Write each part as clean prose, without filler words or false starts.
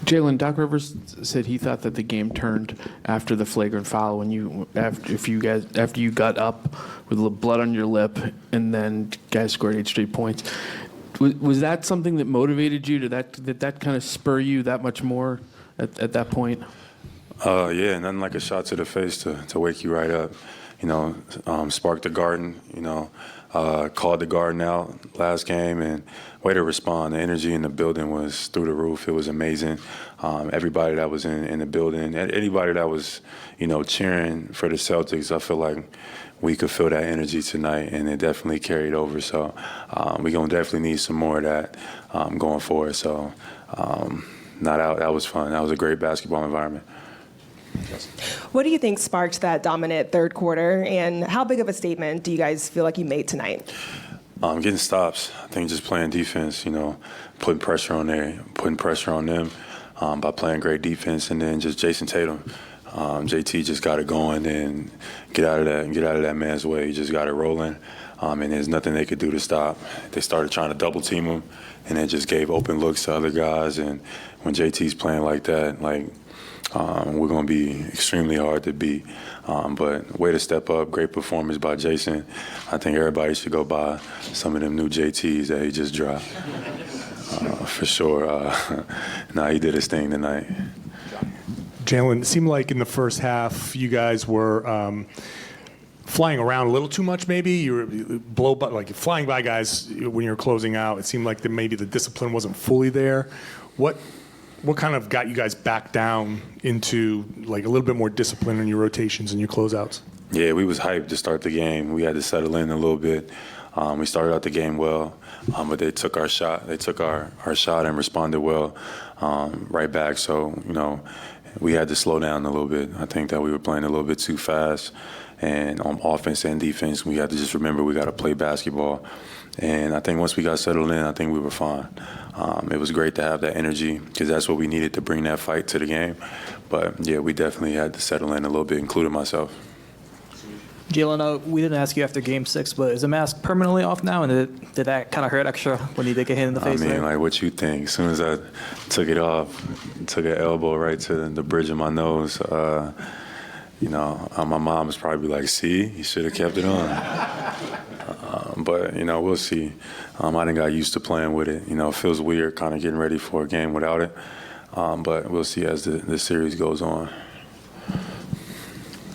Jaylen, Doc Rivers said he thought that the game turned after the flagrant foul after you got up with a little blood on your lip and then guys scored 8 straight points. Was that something that motivated you? Did that kind of spur you that much more at that point? Yeah, nothing like a shot to the face to wake you right up. Sparked the garden, called the garden out last game, and way to respond. The energy in the building was through the roof. It was amazing. Everybody that was in the building, anybody that was, cheering for the Celtics, I feel like we could feel that energy tonight, and it definitely carried over. So we're going to definitely need some more of that going forward. So that was fun. That was a great basketball environment. What do you think sparked that dominant third quarter, and how big of a statement do you guys feel like you made tonight? Getting stops. I think just playing defense, putting pressure on them by playing great defense, and then just Jason Tatum. JT just got it going and get out of that man's way. He just got it rolling, and there's nothing they could do to stop. They started trying to double team him, and it just gave open looks to other guys. And when JT's playing like that, we're going to be extremely hard to beat. But way to step up, great performance by Jason. I think everybody should go buy some of them new JTs that he just dropped. For sure. He did his thing tonight. Jaylen, it seemed like in the first half you guys were flying around a little too much maybe. You were flying by guys when you were closing out. It seemed like maybe the discipline wasn't fully there. What kind of got you guys back down into a little bit more discipline in your rotations and your closeouts? Yeah, we was hyped to start the game. We had to settle in a little bit. We started out the game well, but they took our shot. They took our shot and responded well right back. So, we had to slow down a little bit. I think that we were playing a little bit too fast. And on offense and defense, we had to just remember we got to play basketball. And I think once we got settled in, I think we were fine. It was great to have that energy because that's what we needed to bring that fight to the game. But, yeah, we definitely had to settle in a little bit, including myself. Jaylen, we didn't ask you after Game 6, but is the mask permanently off now? And did that kind of hurt extra when you did get hit in the face? What you think? As soon as I took it off, took an elbow right to the bridge of my nose, my mom was probably like, see, you should have kept it on. But, we'll see. I done got used to playing with it. It feels weird kind of getting ready for a game without it. But we'll see as the series goes on.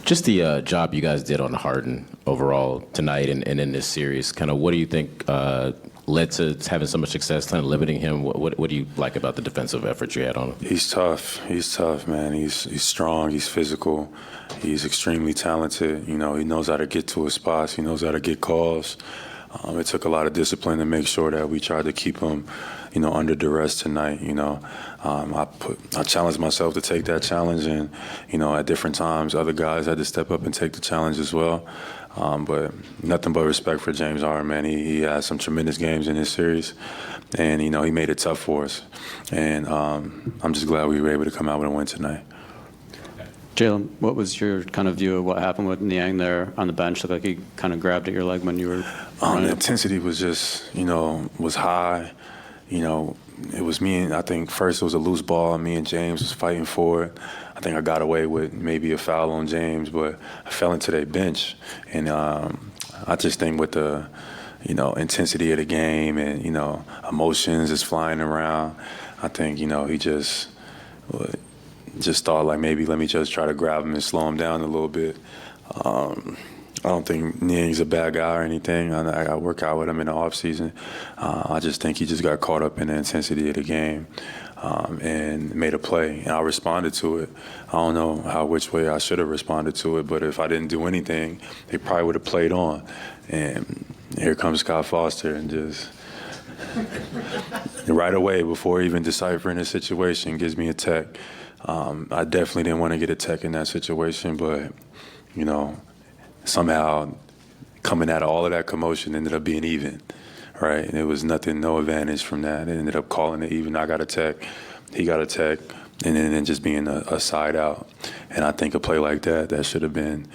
Just the job you guys did on Harden overall tonight and in this series, kind of what do you think led to having so much success, kind of limiting him? What do you like about the defensive effort you had on him? He's tough. He's tough, man. He's strong. He's physical. He's extremely talented. He knows how to get to his spots. He knows how to get calls. It took a lot of discipline to make sure that we tried to keep him, under duress tonight. I challenged myself to take that challenge, and at different times, other guys had to step up and take the challenge as well. But nothing but respect for James Harden, man. He had some tremendous games in this series, and he made it tough for us. And I'm just glad we were able to come out with a win tonight. Jaylen, what was your kind of view of what happened with Niang there on the bench? Looked like he kind of grabbed at your leg when you were the intensity was just, was high. It was me, and I think first it was a loose ball, and me and James was fighting for it. I think I got away with maybe a foul on James, but I fell into their bench. And I just think with the, intensity of the game and, emotions is flying around, I think, he just thought like maybe let me just try to grab him and slow him down a little bit. I don't think Niang's a bad guy or anything. I work out with him in the offseason. I just think he just got caught up in the intensity of the game and made a play, and I responded to it. I don't know which way I should have responded to it, but if I didn't do anything, they probably would have played on. And here comes Scott Foster and just right away, before even deciphering the situation, gives me a tech. I definitely didn't want to get a tech in that situation, but, somehow coming out of all of that commotion ended up being even, right? And it was nothing, no advantage from that. It ended up calling it even. I got a tech, he got a tech, and then just being a side out. And I think a play like that should have been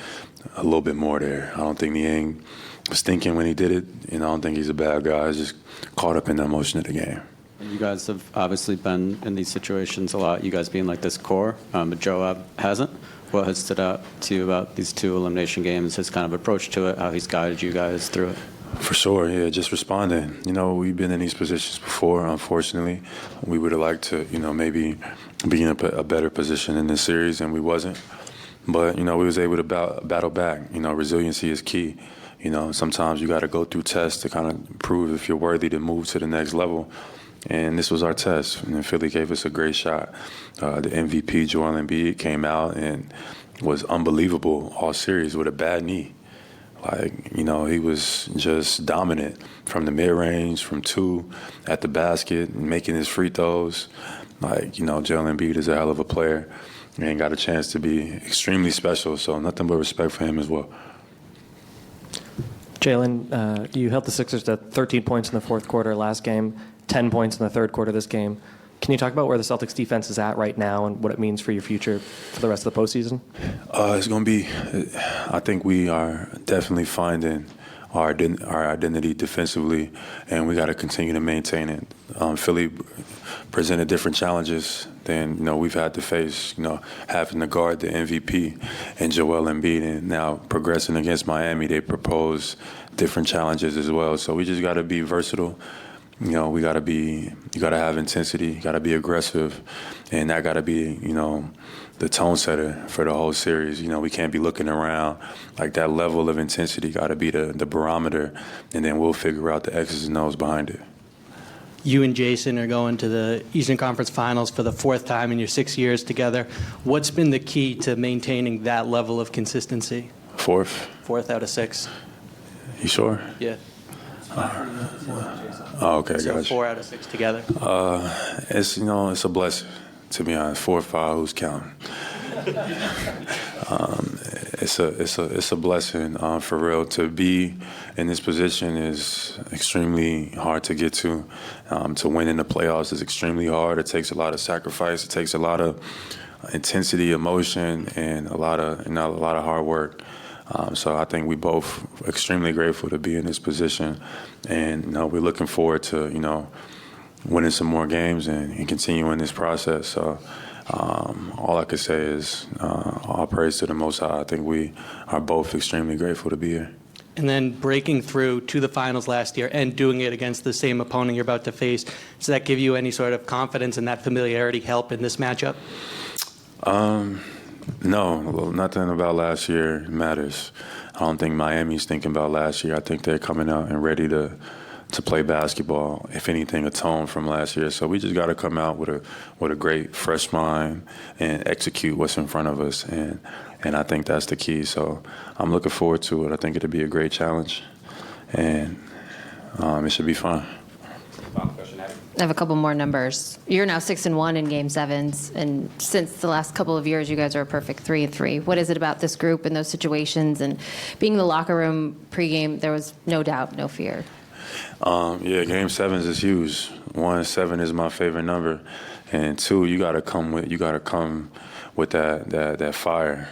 a little bit more there. I don't think Niang was thinking when he did it, and I don't think he's a bad guy. He's just caught up in the emotion of the game. You guys have obviously been in these situations a lot, you guys being like this core, but Joab hasn't. What has stood out to you about these 2 elimination games, his kind of approach to it, how he's guided you guys through it? For sure, yeah, just responding. We've been in these positions before, unfortunately. We would have liked to, maybe be in a better position in this series, and we wasn't. But, we was able to battle back. Resiliency is key. Sometimes you got to go through tests to kind of prove if you're worthy to move to the next level. And this was our test, and Philly gave us a great shot. The MVP, Joel Embiid, came out and was unbelievable all series with a bad knee. He was just dominant from the mid-range, from 2, at the basket, making his free throws. Joel Embiid is a hell of a player and got a chance to be extremely special, so nothing but respect for him as well. Jaylen, you held the Sixers to 13 points in the fourth quarter last game, 10 points in the third quarter this game. Can you talk about where the Celtics defense is at right now and what it means for your future for the rest of the postseason? It's going to be, I think we are definitely finding our identity defensively, and we got to continue to maintain it. Philly presented different challenges than we've had to face. Having to guard the MVP and Joel Embiid, and now progressing against Miami, they propose different challenges as well. So we just got to be versatile. We got to be. You got to have intensity. You got to be aggressive, and that got to be the tone setter for the whole series. We can't be looking around. That level of intensity got to be the barometer, and then we'll figure out the X's and O's behind it. You and Jason are going to the Eastern Conference Finals for the 4th time in your 6 years together. What's been the key to maintaining that level of consistency? 4th. 4th out of 6. You sure? Yeah. Oh, okay, So gotcha. 4 out of 6 together. It's it's a blessing, to be honest. 4 or 5, who's counting? It's a blessing for real. To be in this position is extremely hard to get to. To win in the playoffs is extremely hard. It takes a lot of sacrifice. It takes a lot of intensity, emotion, and a lot of hard work. So I think we both extremely grateful to be in this position, and we're looking forward to winning some more games and continuing this process. So all I could say is all praise to the Most High. I think we are both extremely grateful to be here. And then breaking through to the finals last year and doing it against the same opponent you're about to face, does that give you any sort of confidence and that familiarity help in this matchup? No, nothing about last year matters. I don't think Miami's thinking about last year. I think they're coming out and ready to play basketball. If anything, a tone from last year. So we just got to come out with a great fresh mind and execute what's in front of us. And I think that's the key. So I'm looking forward to it. I think it'll be a great challenge, and it should be fun. I have a couple more numbers. You're now 6-1 in Game 7s, and since the last couple of years, you guys are a perfect 3-3. What is it about this group and those situations? And being in the locker room pregame, there was no doubt, no fear. Yeah, Game 7s is huge. 1, 7 is my favorite number, and 2, you got to come with that fire.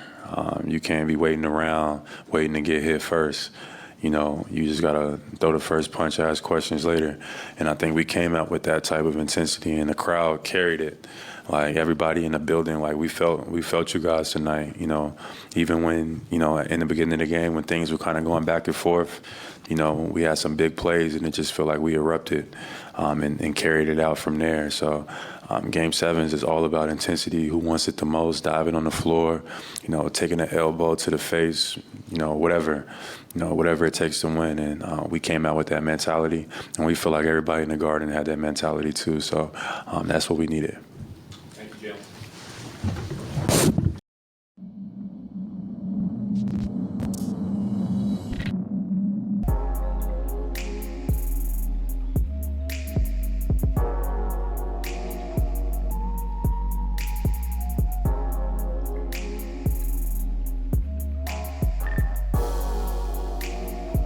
You can't be waiting around, waiting to get hit first. You just got to throw the first punch, ask questions later. And I think we came out with that type of intensity, and the crowd carried it. Everybody in the building, we felt you guys tonight. Even when, in the beginning of the game, when things were kind of going back and forth, we had some big plays, and it just felt like we erupted and carried it out from there. So Game 7s is all about intensity, who wants it the most, diving on the floor, taking an elbow to the face, whatever it takes to win. And we came out with that mentality, and we feel like everybody in the Garden had that mentality too. So that's what we needed.